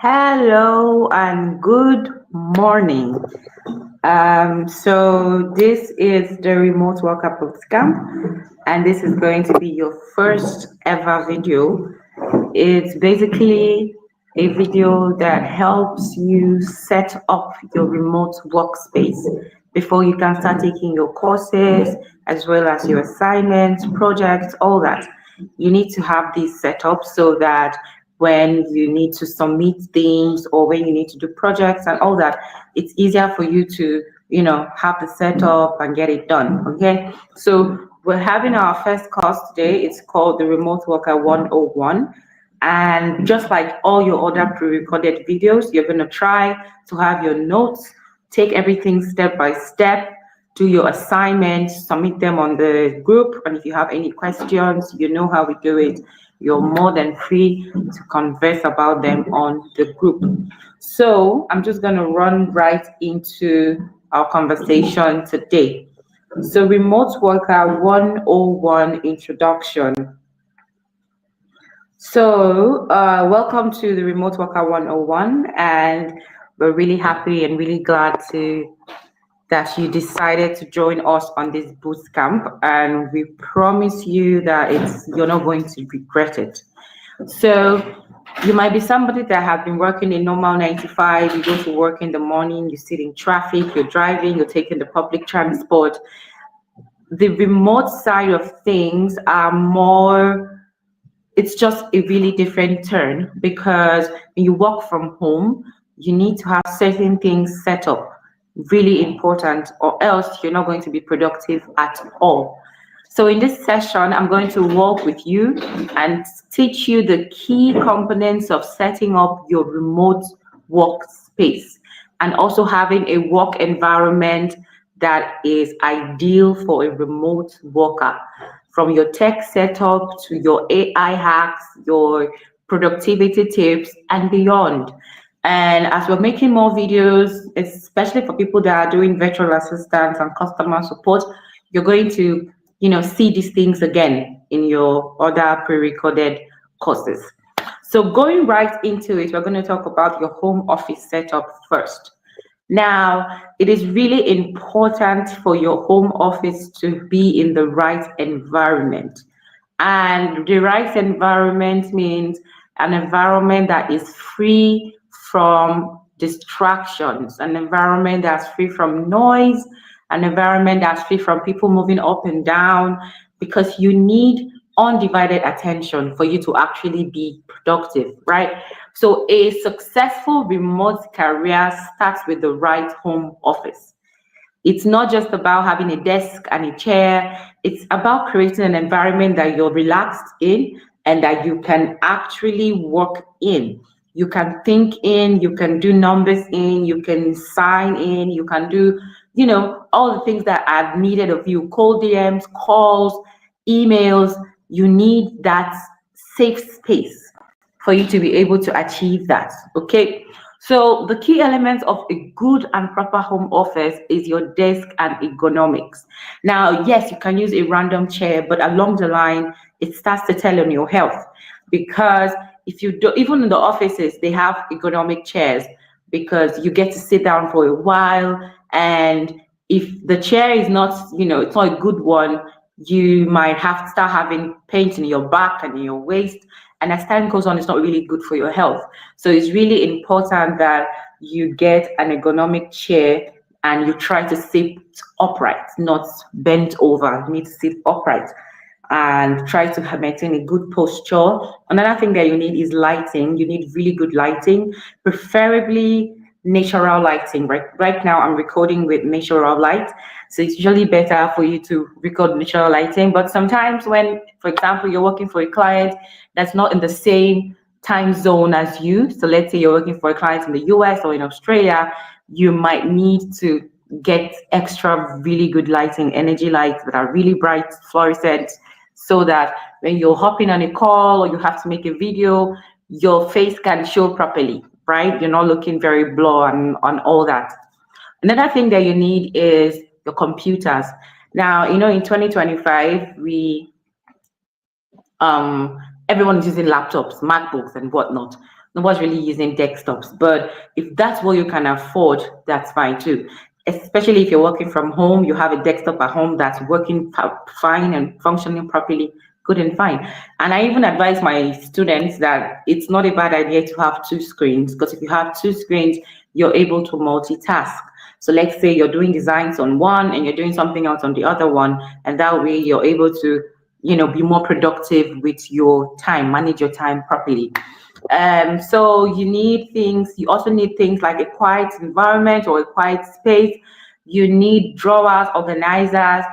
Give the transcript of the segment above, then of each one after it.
Hello and good morning. So this is the remote worker bootcamp, and this is going to be your first ever video. It's basically a video that helps you set up your remote workspace before you can start taking your courses, as well as your assignments, projects, all that. You need to have this set up so that when you need to submit things or when you need to do projects and all that, it's easier for you to, have the setup and get it done. Okay. So we're having our first course today. It's called the Remote Worker 101. And just like all your other pre-recorded videos, you're going to try to have your notes, take everything step by step, do your assignments, submit them on the group. And if you have any questions, you know how we do it. You're more than free to converse about them on the group. So I'm just going to run right into our conversation today. So Remote Worker 101 Introduction. So welcome to the Remote Worker 101, and we're really happy and really glad that you decided to join us on this boot camp, and we promise you that you're not going to regret it. So you might be somebody that have been working in normal 9 to 5, you go to work in the morning, you sit in traffic, you're driving, you're taking the public transport. The remote side of things are more, it's just a really different turn, because when you work from home, you need to have certain things set up, really important, or else you're not going to be productive at all. So in this session, I'm going to walk with you and teach you the key components of setting up your remote workspace and also having a work environment that is ideal for a remote worker. From your tech setup to your AI hacks, your productivity tips, and beyond. And as we're making more videos, especially for people that are doing virtual assistance and customer support, you're going to, see these things again in your other pre-recorded courses. So going right into it, we're going to talk about your home office setup first. Now, it is really important for your home office to be in the right environment. And the right environment means an environment that is free from distractions, an environment that's free from noise, an environment that's free from people moving up and down, because you need undivided attention for you to actually be productive, right? So a successful remote career starts with the right home office. It's not just about having a desk and a chair. It's about creating an environment that you're relaxed in and that you can actually work in. You can think in, you can do numbers in, you can sign in, you can do, all the things that are needed of you, cold DMs, calls, emails. You need that safe space for you to be able to achieve that, okay? So the key elements of a good and proper home office is your desk and ergonomics. Now, yes, you can use a random chair, but along the line, it starts to tell on your health, because if you do, even in the offices, they have ergonomic chairs because you get to sit down for a while. And if the chair is not, it's not a good one, you might have to start having pain in your back and in your waist. And as time goes on, it's not really good for your health. So it's really important that you get an ergonomic chair and you try to sit upright, not bent over. You need to sit upright and try to maintain a good posture. Another thing that you need is lighting. You need really good lighting, preferably natural lighting. Right now I'm recording with natural light, so it's usually better for you to record natural lighting. But sometimes when, for example, you're working for a client that's not in the same time zone as you, so let's say you're working for a client in the US or in Australia, you might need to get extra really good lighting, energy lights that are really bright, fluorescent, so that when you're hopping on a call or you have to make a video, your face can show properly, right? You're not looking very blurry and on all that. Another thing that you need is your computers. Now, in 2025, everyone is using laptops, MacBooks, and whatnot. Nobody's really using desktops. But if that's what you can afford, that's fine too. Especially if you're working from home, you have a desktop at home that's working fine and functioning properly, good and fine. And I even advise my students that it's not a bad idea to have two screens, because if you have two screens, you're able to multitask. So let's say you're doing designs on one and you're doing something else on the other one, and that way you're able to, be more productive with your time, manage your time properly. So you also need things like a quiet environment or a quiet space. You need drawers, organizers,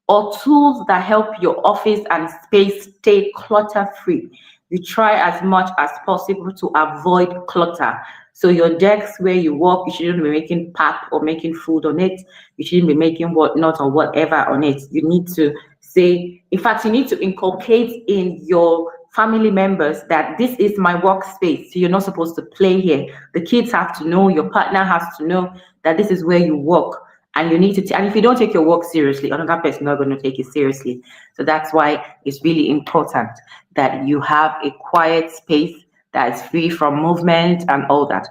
or tools that help your office and space stay clutter free. You try as much as possible to avoid clutter. So your desk where you work, you shouldn't be making pap or making food on it. You shouldn't be making whatnot or whatever on it. You need to say, in fact, you need to inculcate in your family members that this is my workspace. So you're not supposed to play here. The kids have to know, your partner has to know that this is where you work. And you need to, and if you don't take your work seriously, another person is not going to take it seriously. So that's why it's really important that you have a quiet space that is free from movement and all that.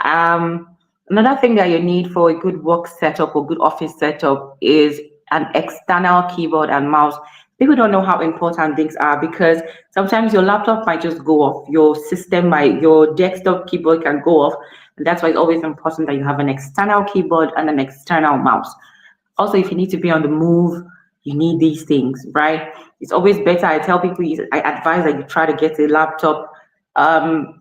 Another thing that you need for a good work setup or good office setup is an external keyboard and mouse. People don't know how important things are, because sometimes your laptop might just go off, your desktop keyboard can go off, and that's why it's always important that you have an external keyboard and an external mouse. Also, if you need to be on the move, you need these things, right? It's always better. I tell people, I advise that you try to get a laptop.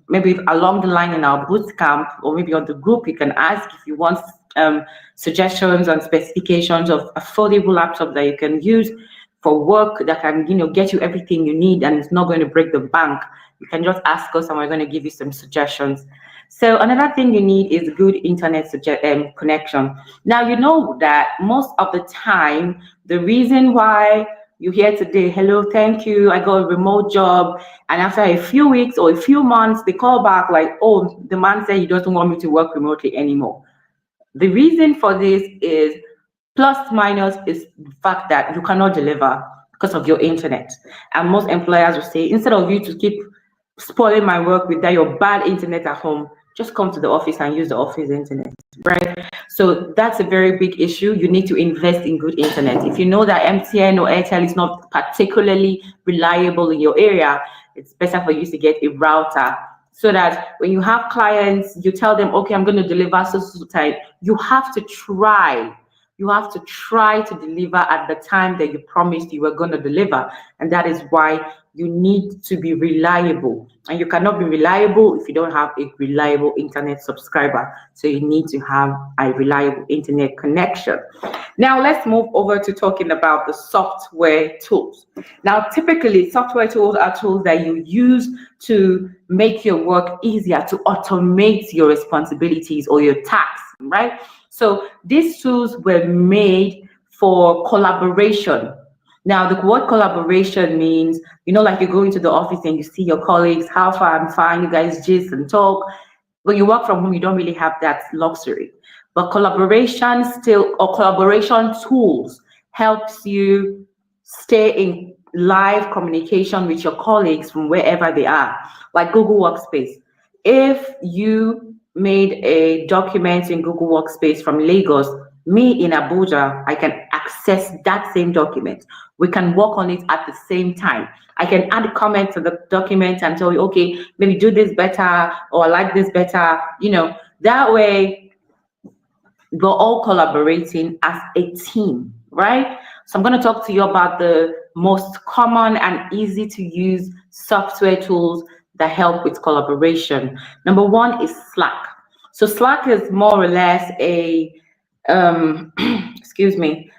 Maybe along the line in our boot camp, or maybe on the group, you can ask if you want suggestions and specifications of affordable laptop that you can use for work, that can get you everything you need and it's not going to break the bank. You can just ask us and we're going to give you some suggestions. So another thing you need is good internet connection. Now, you know that most of the time, the reason why you hear today, hello, thank you, I got a remote job, and after a few weeks or a few months, they call back like, oh, the man said he doesn't want me to work remotely anymore. The reason for this is plus minus is the fact that you cannot deliver because of your internet. And most employers will say, instead of you to keep spoiling my work with that your bad internet at home, just come to the office and use the office internet, right? So that's a very big issue. You need to invest in good internet. If you know that MTN or Airtel is not particularly reliable in your area, it's better for you to get a router, so that when you have clients, you tell them, okay, I'm going to deliver so time. You have to try to deliver at the time that you promised you were going to deliver. And that is why you need to be reliable. And you cannot be reliable if you don't have a reliable internet subscriber. So you need to have a reliable internet connection. Now let's move over to talking about the software tools. Now, typically software tools are tools that you use to make your work easier, to automate your responsibilities or your tasks, right? So these tools were made for collaboration. Now, the word collaboration means, like you go into the office and you see your colleagues, how far, I'm fine, you guys gist and talk. When you work from home, you don't really have that luxury. But collaboration tools helps you stay in live communication with your colleagues from wherever they are, like Google Workspace. If you made a document in Google Workspace from Lagos, me in Abuja, I can access that same document. We can work on it at the same time. I can add a comment to the document and tell you, okay, maybe do this better, or I like this better. That way we're all collaborating as a team, right? So I'm going to talk to you about the most common and easy to use software tools that help with collaboration. Number one is Slack. So Slack is more or less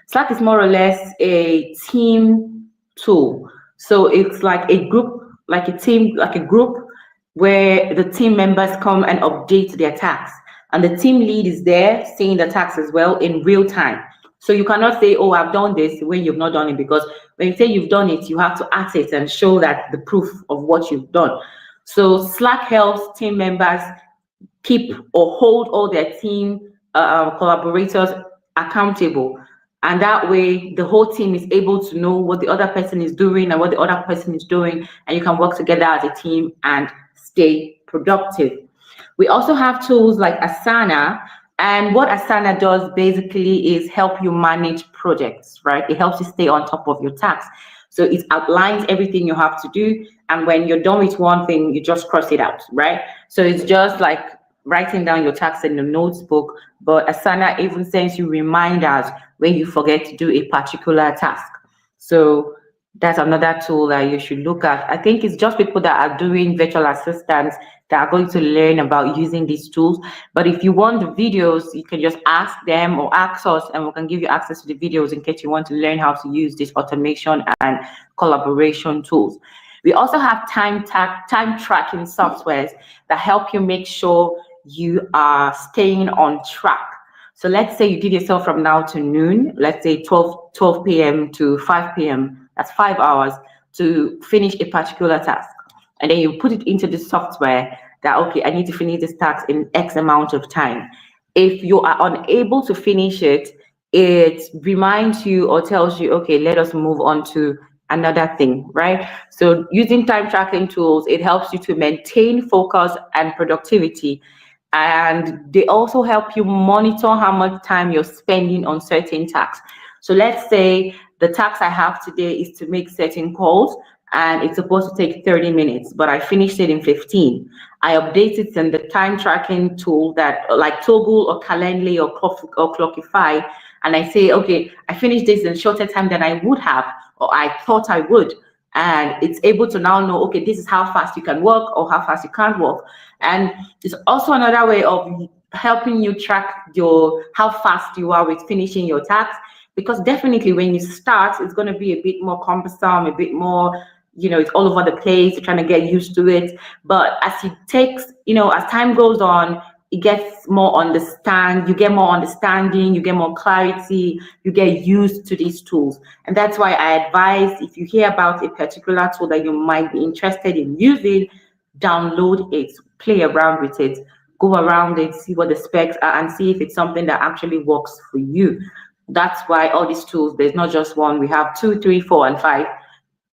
Slack is more or less a team tool. So it's like a group, like a group where the team members come and update their tasks. And the team lead is there seeing the tasks as well in real time. So you cannot say, oh, I've done this when you've not done it, because when you say you've done it, you have to act it and show that the proof of what you've done. So Slack helps team members keep or hold all their team collaborators accountable. And that way, the whole team is able to know what the other person is doing and what the other person is doing, and you can work together as a team and stay productive. We also have tools like Asana, and what Asana does basically is help you manage projects, right? It helps you stay on top of your tasks. So it outlines everything you have to do, and when you're done with one thing, you just cross it out, right? So it's just like writing down your tasks in the notebook, but Asana even sends you reminders when you forget to do a particular task. So that's another tool that you should look at. I think it's just people that are doing virtual assistants that are going to learn about using these tools. But if you want the videos, you can just ask them or ask us, and we can give you access to the videos in case you want to learn how to use this automation and collaboration tools. We also have time tracking softwares that help you make sure you are staying on track. So let's say you did yourself from now to noon, let's say 12 p.m. to 5 p.m. That's 5 hours to finish a particular task. And then you put it into the software that, okay, I need to finish this task in X amount of time. If you are unable to finish it, it reminds you or tells you, okay, let us move on to another thing, right? So using time tracking tools, it helps you to maintain focus and productivity. And they also help you monitor how much time you're spending on certain tasks. So let's say the task I have today is to make certain calls, and it's supposed to take 30 minutes, but I finished it in 15. I update it in the time tracking tool that like Toggl or Calendly or Clockify, and I say, okay, I finished this in shorter time than I would have, or I thought I would. And it's able to now know, okay, this is how fast you can work or how fast you can't work. And it's also another way of helping you track how fast you are with finishing your tasks, because definitely when you start, it's going to be a bit more cumbersome, a bit more, it's all over the place, you're trying to get used to it. But as it takes, as time goes on, it gets more you get more understanding, you get more clarity, you get used to these tools. And that's why I advise, if you hear about a particular tool that you might be interested in using, download it, play around with it, go around it, see what the specs are, and see if it's something that actually works for you. That's why all these tools, there's not just one, we have 2, 3, 4, and 5,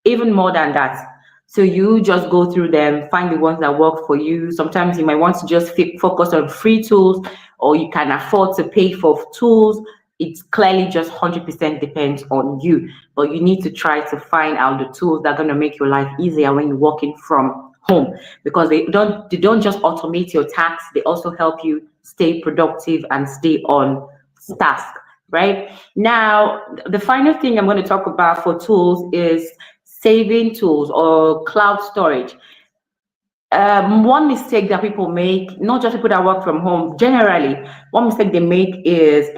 even more than that. So you just go through them, find the ones that work for you. Sometimes you might want to just focus on free tools, or you can afford to pay for tools. It's clearly just 100% depends on you, but you need to try to find out the tools that are going to make your life easier when you're working from home, because they don't just automate your tasks, they also help you stay productive and stay on task. Right now, the final thing I'm going to talk about for tools is saving tools or cloud storage. One mistake that people make, not just people that work from home, generally, one mistake they make is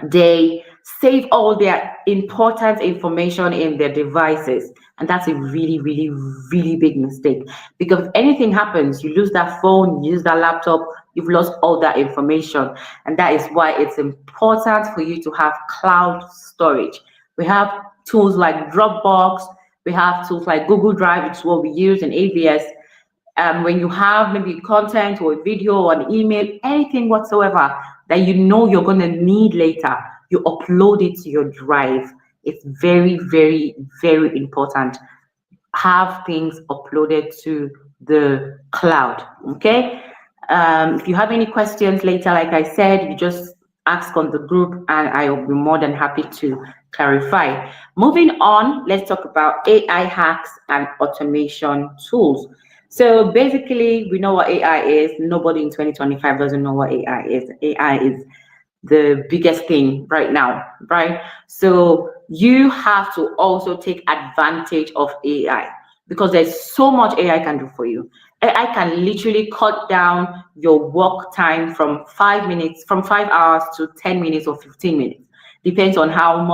they save all their important information in their devices. And that's a really, really, really big mistake, because if anything happens, you lose that phone, you use that laptop, you've lost all that information. And that is why it's important for you to have cloud storage. We have tools like Dropbox, we have tools like Google Drive, which is what we use in AVS. When you have maybe content or a video or an email, anything whatsoever that you're going to need later, you upload it to your drive. It's very, very, very important. Have things uploaded to the cloud, okay? If you have any questions later, like I said, you just ask on the group and I will be more than happy to clarify. Moving on, let's talk about AI hacks and automation tools. So basically, we know what AI is. Nobody in 2025 doesn't know what AI is. AI is the biggest thing right now, right? So you have to also take advantage of AI, because there's so much AI can do for you. AI can literally cut down your work time from 5 hours to 10 minutes or 15 minutes. Depends on how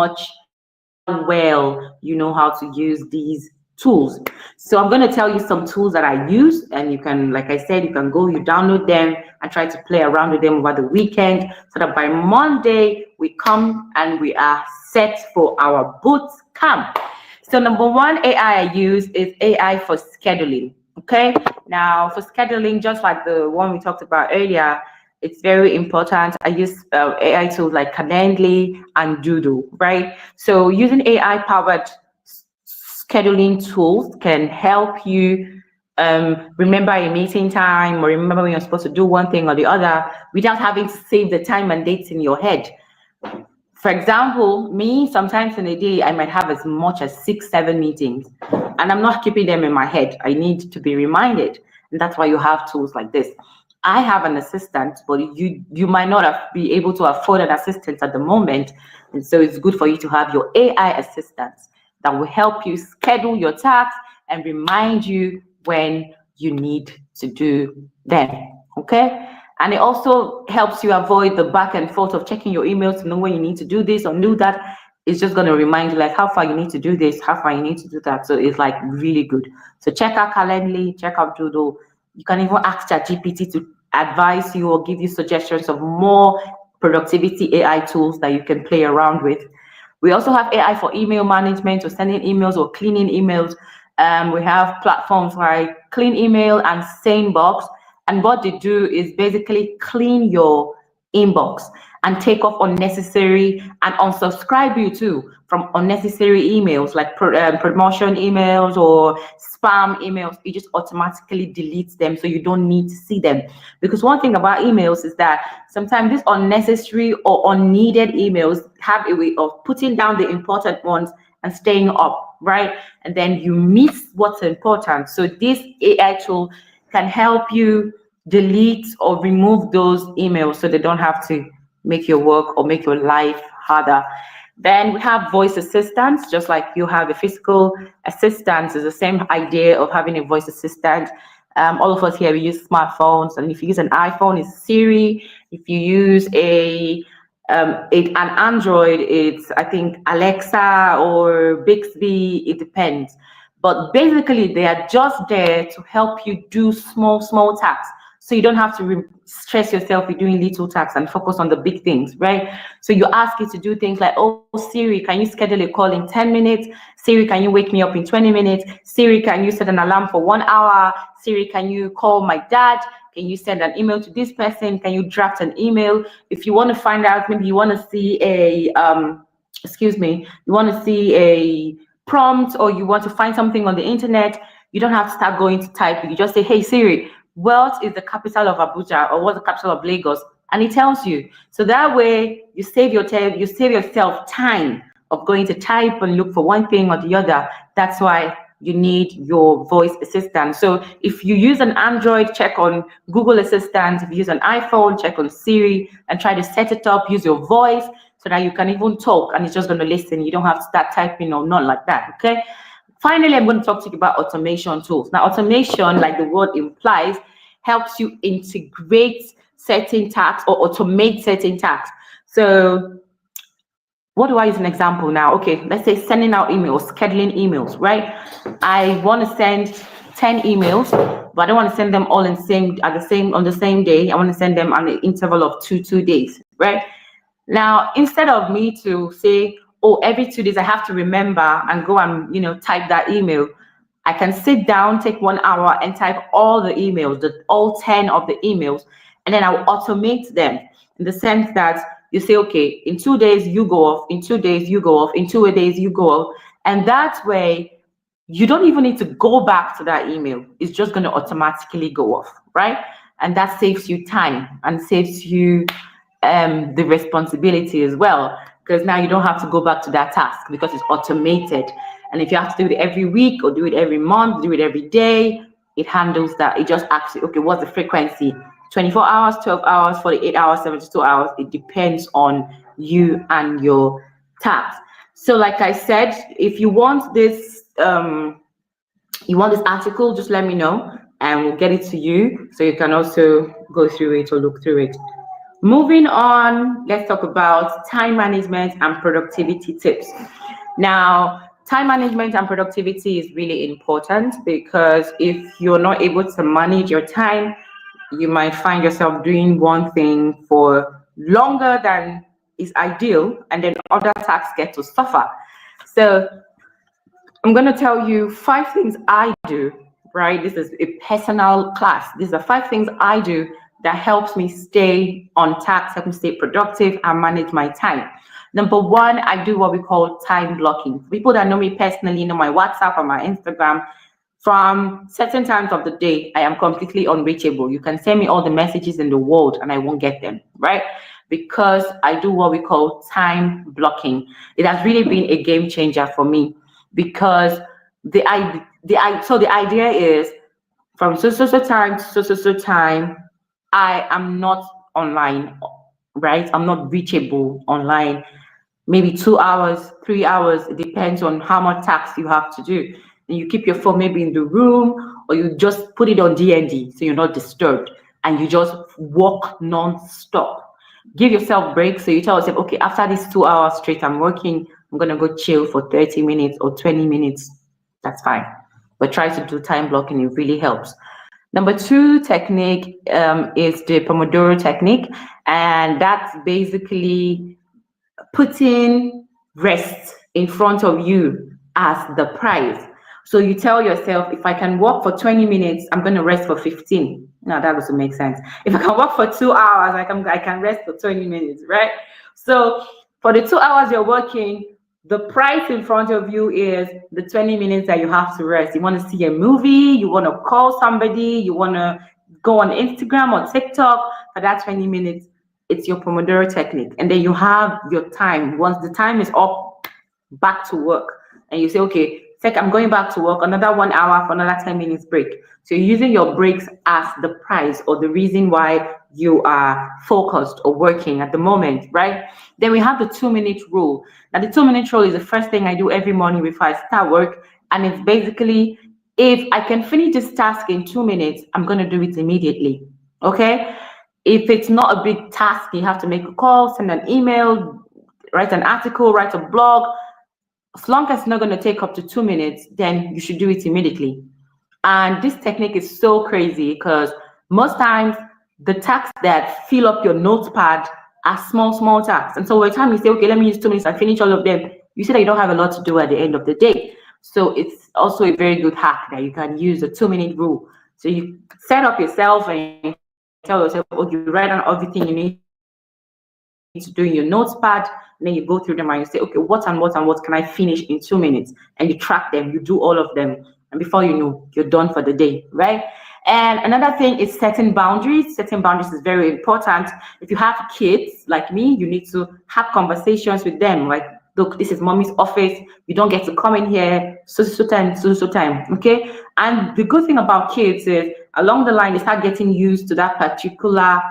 well you know how to use these tools. So I'm going to tell you some tools that I use, and you can, like I said, you download them and try to play around with them over the weekend, so that by Monday we come and we are set for our boot camp. So number one AI I use is AI for scheduling. Okay, now for scheduling, just like the one we talked about earlier, it's very important. I use AI tools like Calendly and Doodle, right? So using AI powered scheduling tools can help you remember a meeting time or remember when you're supposed to do one thing or the other without having to save the time and dates in your head. For example, me, sometimes in a day, I might have as much as 6-7 meetings, and I'm not keeping them in my head. I need to be reminded. And that's why you have tools like this. I have an assistant, but you might not be able to afford an assistant at the moment. And so it's good for you to have your AI assistants that will help you schedule your tasks and remind you when you need to do them. Okay? And it also helps you avoid the back and forth of checking your emails to know when you need to do this or do that. It's just going to remind you like how far you need to do this, how far you need to do that. So it's like really good. So check out Calendly, check out Doodle. You can even ask ChatGPT to advise you or give you suggestions of more productivity AI tools that you can play around with. We also have AI for email management or sending emails or cleaning emails. We have platforms like Clean Email and SaneBox. And what they do is basically clean your inbox and take off unnecessary and unsubscribe you too from unnecessary emails like promotion emails or spam emails. It just automatically deletes them so you don't need to see them. Because one thing about emails is that sometimes these unnecessary or unneeded emails have a way of putting down the important ones and staying up, right? And then you miss what's important. So this AI tool can help you delete or remove those emails so they don't have to make your work or make your life harder. Then we have voice assistants, just like you have a physical assistant. It's the same idea of having a voice assistant. All of us here, we use smartphones, and if you use an iPhone, it's Siri. If you use an Android, it's I think Alexa or Bixby. It depends. But basically, they are just there to help you do small tasks. So you don't have to stress yourself with doing little tasks and focus on the big things, right? So you ask it to do things like, oh, Siri, can you schedule a call in 10 minutes? Siri, can you wake me up in 20 minutes? Siri, can you set an alarm for 1 hour? Siri, can you call my dad? Can you send an email to this person? Can you draft an email? If you want to find out, maybe you want to see a, you want to see a prompt or you want to find something on the internet, you don't have to start going to type. You just say, hey, Siri, what is the capital of Abuja or what's the capital of Lagos? And it tells you. So that way you save yourself time of going to type and look for one thing or the other. That's why you need your voice assistant. So if you use an Android, check on Google Assistant. If you use an iPhone, check on Siri and try to set it up, use your voice so that you can even talk and it's just going to listen. You don't have to start typing or not like that, okay? Finally, I'm going to talk to you about automation tools. Now, automation, like the word implies, helps you integrate certain tasks or automate certain tasks. So what do I use an example now? Okay, let's say sending out emails, scheduling emails, right? I want to send 10 emails, but I don't want to send them all on the same day. I want to send them on an interval of two days, right? Now, instead of me to say, oh, every 2 days I have to remember and go and type that email, I can sit down, take 1 hour and type all the emails, all 10 of the emails, and then I will automate them in the sense that you say, okay, in 2 days you go off, in 2 days you go off, in 2 days you go off. And that way, you don't even need to go back to that email. It's just going to automatically go off, right? And that saves you time and saves you the responsibility as well, because now you don't have to go back to that task because it's automated. And if you have to do it every week or do it every month, do it every day, it handles that. It just asks you, okay, what's the frequency? 24 hours, 12 hours, 48 hours, 72 hours. It depends on you and your task. So like I said, if you want this article, just let me know and we'll get it to you so you can also go through it or look through it. Moving on, let's talk about time management and productivity tips. Now, time management and productivity is really important because if you're not able to manage your time, you might find yourself doing one thing for longer than is ideal, and then other tasks get to suffer. So I'm going to tell you 5 things I do, right? This is a personal class. These are 5 things I do that helps me stay on task, help me stay productive and manage my time. Number 1, I do what we call time blocking. People that know me personally know my WhatsApp or my Instagram. From certain times of the day, I am completely unreachable. You can send me all the messages in the world and I won't get them, right? Because I do what we call time blocking. It has really been a game changer for me because the idea is from so time to so time, I am not online, right? I'm not reachable online. Maybe 2 hours, 3 hours, it depends on how much tasks you have to do. And you keep your phone maybe in the room or you just put it on DND so you're not disturbed and you just work non-stop. Give yourself breaks. So you tell yourself, okay, after these 2 hours straight I'm working, I'm gonna go chill for 30 minutes or 20 minutes. That's fine. But try to do time blocking, it really helps. Number two technique is the Pomodoro technique, and that's basically putting rest in front of you as the prize. So you tell yourself, if I can walk for 20 minutes, I'm going to rest for 15. Now that doesn't make sense. If I can walk for 2 hours, I can rest for 20 minutes, right? So for the 2 hours you're working, the price in front of you is the 20 minutes that you have to rest. You want to see a movie, you want to call somebody, you want to go on Instagram or TikTok for that 20 minutes. It's your Pomodoro technique. And then you have your time. Once the time is up, back to work. And you say, okay, I'm going back to work, another 1 hour for another 10 minutes break. So you're using your breaks as the price or the reason why you are focused or working at the moment, right? Then we have the 2-minute rule. Now the 2-minute rule is the first thing I do every morning before I start work. And it's basically, if I can finish this task in 2 minutes, I'm going to do it immediately. Okay? If it's not a big task, you have to make a call, send an email, write an article, write a blog. As long as it's not going to take up to 2 minutes, then you should do it immediately. And this technique is so crazy because most times the tasks that fill up your notepad are small tasks. And so by the time you say, okay, let me use 2 minutes, I finish all of them, you see that you don't have a lot to do at the end of the day. So it's also a very good hack that you can use, the 2-minute rule. So you set up yourself and tell yourself, okay, you write down everything you need to do in your notepad, and then you go through them and you say, okay, what can I finish in 2 minutes? And you track them, you do all of them. And before you know, you're done for the day, right? And another thing is setting boundaries. Setting boundaries is very important. If you have kids like me, you need to have conversations with them. Like, look, this is mommy's office. You don't get to come in here so time, okay? And the good thing about kids is along the line, they start getting used to that particular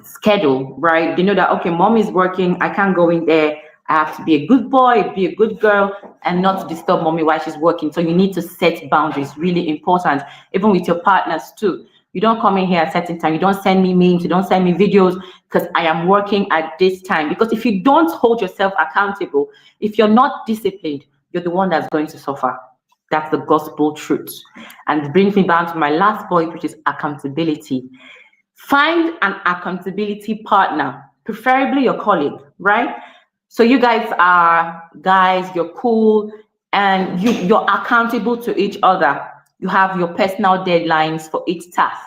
schedule, right? They know that, okay, mom is working, I can't go in there. I have to be a good boy, be a good girl, and not disturb mommy while she's working. So you need to set boundaries, really important, even with your partners too. You don't come in here at a certain time. You don't send me memes. You don't send me videos because I am working at this time. Because if you don't hold yourself accountable, if you're not disciplined, you're the one that's going to suffer. That's the gospel truth. And it brings me back to my last point, which is accountability. Find an accountability partner, preferably your colleague, right? So you guys are guys, you're cool, and you're accountable to each other. You have your personal deadlines for each task.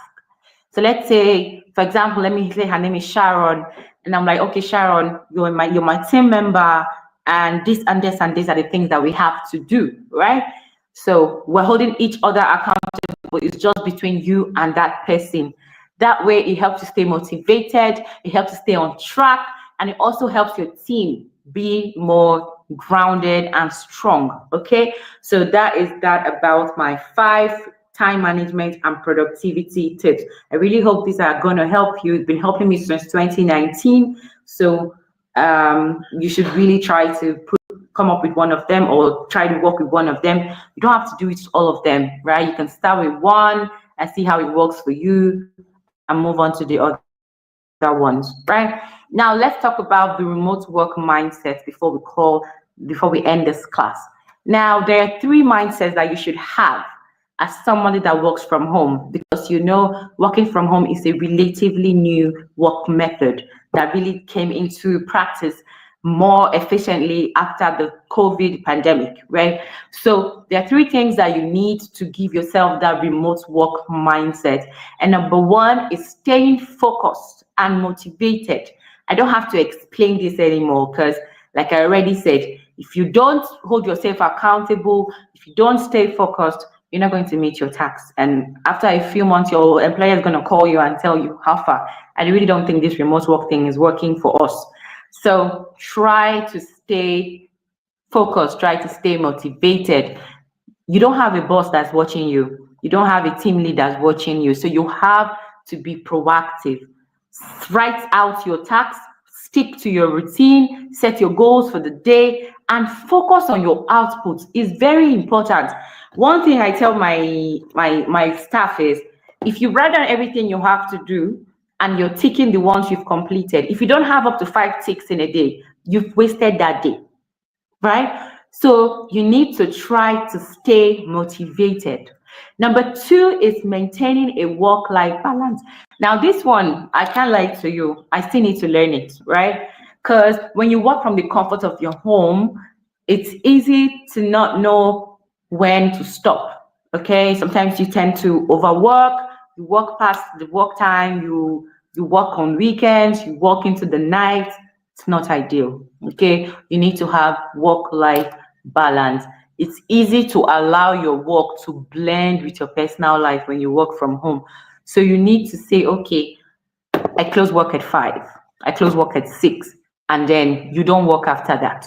So let's say, for example, let me say her name is Sharon, and I'm like, okay, Sharon, you're my team member, and this and this and these are the things that we have to do, right? So we're holding each other accountable. It's just between you and that person. That way, it helps you stay motivated, it helps you stay on track, and it also helps your team be more grounded and strong, okay? So that is that about my 5 time management and productivity tips. I really hope these are going to help you. It's been helping me since 2019. So you should really try to come up with one of them or try to work with one of them. You don't have to do it all of them, right? You can start with one and see how it works for you and move on to the other ones, right? Now let's talk about the remote work mindset before we end this class. Now there are 3 mindsets that you should have as somebody that works from home, because working from home is a relatively new work method that really came into practice more efficiently after the COVID pandemic, right? So there are 3 things that you need to give yourself that remote work mindset. And number 1 is staying focused and motivated. I don't have to explain this anymore because, like I already said, If you don't hold yourself accountable, if you don't stay focused, you're not going to meet your task. And after a few months, your employer is going to call you and tell you how far. I really don't think this remote work thing is working for us. So try to stay focused, try to stay motivated. You don't have a boss that's watching you. You don't have a team lead that's watching you. So you have to be proactive. Write out your tasks, stick to your routine, set your goals for the day, and focus on your output is very important. One thing I tell my staff is, if you write down everything you have to do and you're ticking the ones you've completed, if you don't have up to 5 ticks in a day, you've wasted that day, right? So you need to try to stay motivated. Number 2 is maintaining a work-life balance. Now, this one, I can't lie to you, I still need to learn it, right? Because when you work from the comfort of your home, it's easy to not know when to stop, okay? Sometimes you tend to overwork, you work past the work time, you work on weekends, you work into the night. It's not ideal, okay? You need to have work-life balance. It's easy to allow your work to blend with your personal life when you work from home. So you need to say, okay, I close work at 5, I close work at 6, and then you don't work after that.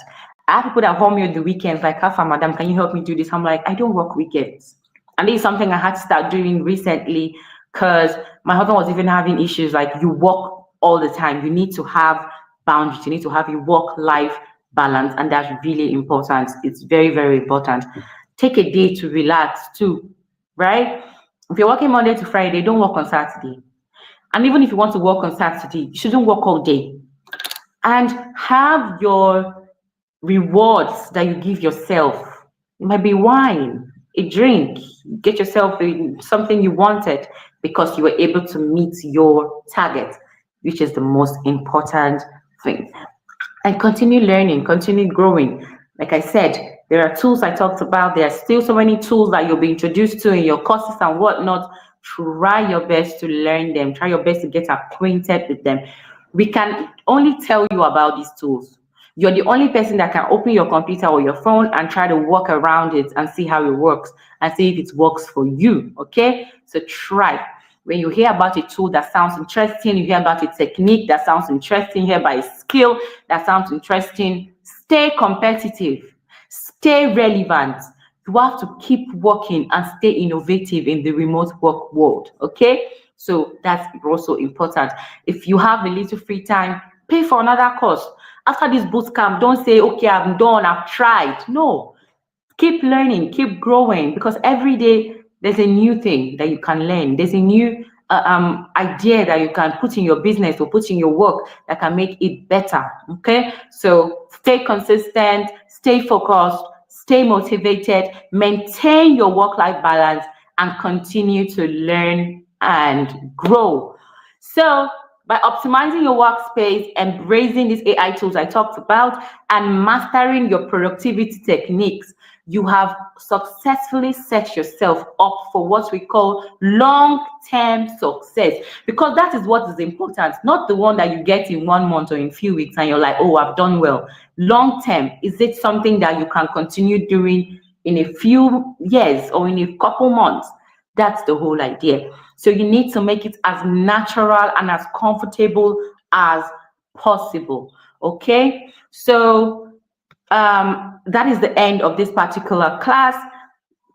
I have people that call me on the weekends, like, Alpha, madam, can you help me do this? I'm like, I don't work weekends. And this is something I had to start doing recently because my husband was even having issues. Like, you work all the time. You need to have boundaries. You need to have a work-life balance, and that's really important. It's very, very important. Take a day to relax too, right? If you're working Monday to Friday, don't work on Saturday. And even if you want to work on Saturday, you shouldn't work all day. And have your rewards that you give yourself. It might be wine, a drink. Get yourself something you wanted because you were able to meet your target, which is the most important thing. And continue learning, continue growing. Like I said, there are tools I talked about. There are still so many tools that you'll be introduced to in your courses and whatnot. Try your best to learn them. Try your best to get acquainted with them. We can only tell you about these tools. You're the only person that can open your computer or your phone and try to work around it and see how it works and see if it works for you, okay? So try. When you hear about a tool that sounds interesting, you hear about a technique that sounds interesting, you hear about a skill that sounds interesting, stay competitive, stay relevant. You have to keep working and stay innovative in the remote work world, okay? So that's also important. If you have a little free time, pay for another course. After this boot camp, don't say, okay, I'm done, I've tried. No, keep learning, keep growing, because every day there's a new thing that you can learn. There's a new idea that you can put in your business or put in your work that can make it better, okay? So stay consistent, stay focused, stay motivated, maintain your work-life balance, and continue to learn and grow. So by optimizing your workspace, embracing these AI tools I talked about, and mastering your productivity techniques, you have successfully set yourself up for what we call long-term success, because that is what is important, not the one that you get in 1 month or in a few weeks and you're like, oh, I've done well. Long-term, is it something that you can continue doing in a few years or in a couple months? That's the whole idea. So you need to make it as natural and as comfortable as possible, okay? So that is the end of this particular class.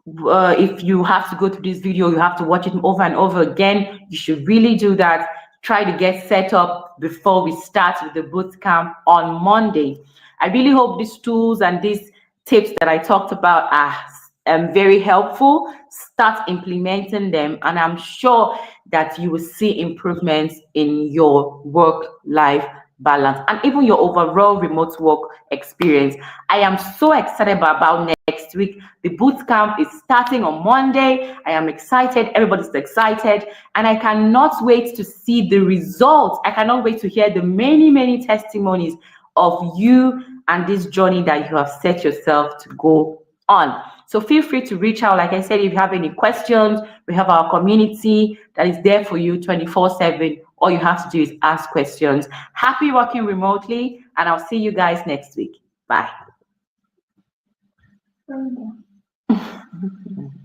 If you have to go through this video, you have to watch it over and over again. You should really do that. Try to get set up before we start with the boot camp on Monday. I really hope these tools and these tips that I talked about are very helpful. Start implementing them, and I'm sure that you will see improvements in your work-life balance and even your overall remote work experience. I am so excited about next week. The boot camp is starting on Monday. I am excited. Everybody's excited, and I cannot wait to see the results. I cannot wait to hear the many testimonies of you and this journey that you have set yourself to go on. So feel free to reach out. Like I said, if you have any questions, we have our community that is there for you 24/7. All you have to do is ask questions. Happy working remotely, and I'll see you guys next week. Bye. Oh, yeah.